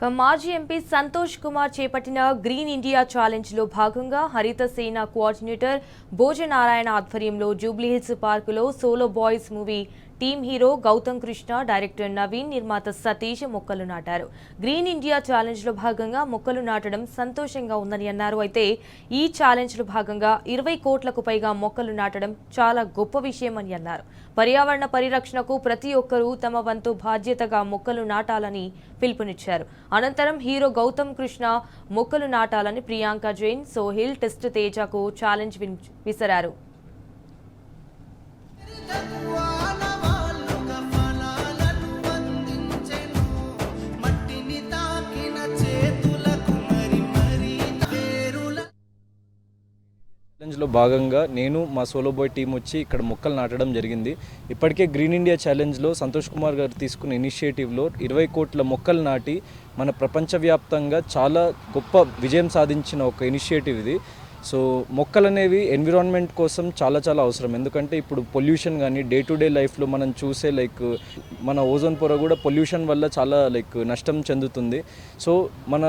మాజీ ఎంపీ సంతోష్ కుమార్ చేపట్టిన green India challenge లో భాగంగా హరిత సేన కోఆర్డినేటర్ భోజనారాయణ ఆధ్వర్యంలో జూబ్లీహిల్స్ పార్కులో solo boys movie team hero Gautam Krishna, director Naveen, నిర్మాత సతీష్ మొక్కలు నాటారు. గ్రీన్ ఇండియా ఛాలెంజ్ లో భాగంగా మొక్కలు నాటడం సంతోషంగా ఉందని అన్నారు. అయితే ఈ ఛాలెంజ్ లో భాగంగా 20 కోట్లకు పైగా మొక్కలు నాటడం చాలా గొప్ప విషయమని అన్నారు. పర్యావరణ పరిరక్షణకు ప్రతి ఒక్కరూ తమ వంతు బాధ్యతగా మొక్కలు నాటాలని పిలుపునిచ్చారు. అనంతరం హీరో గౌతమ్ కృష్ణ మొక్కలు నాటాలని ప్రియాంక జైన్, సోహిల్, టెస్ట్ తేజకు ఛాలెంజ్ విసిరారు. ఛాలెంజ్లో భాగంగా నేను మా సోలో బాయ్ టీం వచ్చి ఇక్కడ మొక్కలు నాటడం జరిగింది. ఇప్పటికే గ్రీన్ ఇండియా ఛాలెంజ్లో సంతోష్ కుమార్ గారు తీసుకున్న ఇనిషియేటివ్లో 20 కోట్ల మొక్కలు నాటి మన ప్రపంచవ్యాప్తంగా చాలా గొప్ప విజయం సాధించిన ఒక ఇనిషియేటివ్ ఇది. సో మొక్కలు అనేవి ఎన్విరాన్మెంట్ కోసం చాలా అవసరం. ఎందుకంటే ఇప్పుడు పొల్యూషన్ కానీ డే టు డే లైఫ్లో మనం చూసే మన ఓజోన్ పొర కూడా పొల్యూషన్ వల్ల చాలా నష్టం చెందుతుంది. సో మన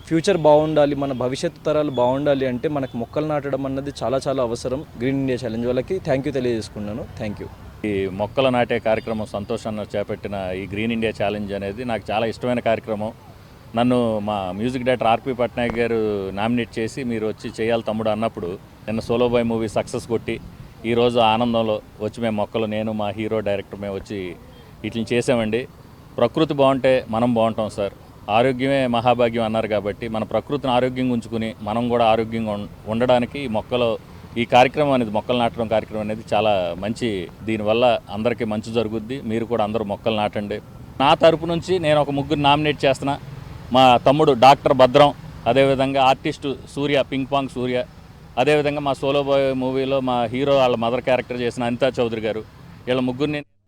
ఫ్యూచర్ బాగుండాలి, మన భవిష్యత్తు తరాలు బాగుండాలి అంటే మనకు మొక్కలు నాటడం అన్నది చాలా అవసరం. గ్రీన్ ఇండియా ఛాలెంజ్ వాళ్ళకి థ్యాంక్ యూ తెలియజేసుకున్నాను. Thank you. ఈ మొక్కలు నాటే కార్యక్రమం సంతోష్ అన్న చేపట్టిన ఈ గ్రీన్ ఇండియా ఛాలెంజ్ అనేది నాకు చాలా ఇష్టమైన కార్యక్రమం. నన్ను మా మ్యూజిక్ డైరెక్టర్ ఆర్పి పట్నాయక్ గారు నామినేట్ చేసి మీరు వచ్చి చేయాలి తమ్ముడు అన్నప్పుడు నిన్న సోలో బాయ్ మూవీ సక్సెస్ కొట్టి ఈరోజు ఆనందంలో వచ్చి మేము మొక్కలు, నేను మా హీరో డైరెక్టర్ మేము వచ్చి వీటిని చేసామండి. ప్రకృతి బాగుంటే మనం బాగుంటాం సార్. ఆరోగ్యమే మహాభాగ్యం అన్నారు కాబట్టి మన ప్రకృతిని ఆరోగ్యంగా ఉంచుకుని మనం కూడా ఆరోగ్యంగా ఉండడానికి ఈ కార్యక్రమం అనేది, మొక్కలు నాటడం కార్యక్రమం అనేది చాలా మంచి. దీనివల్ల అందరికీ మంచి జరుగుద్ది. మీరు కూడా అందరూ మొక్కలు నాటండి. నా తరపు నుంచి నేను ఒక ముగ్గురు నామినేట్ చేస్తున్నా. మా తమ్ముడు డాక్టర్ భద్రం, అదేవిధంగా ఆర్టిస్టు సూర్య, పింక్ పాంగ్ సూర్య, అదేవిధంగా మా సోలో బాయ్ మూవీలో మా హీరో వాళ్ళ మదర్ క్యారెక్టర్ చేసిన అనితా చౌదరి గారు, వీళ్ళ ముగ్గురిని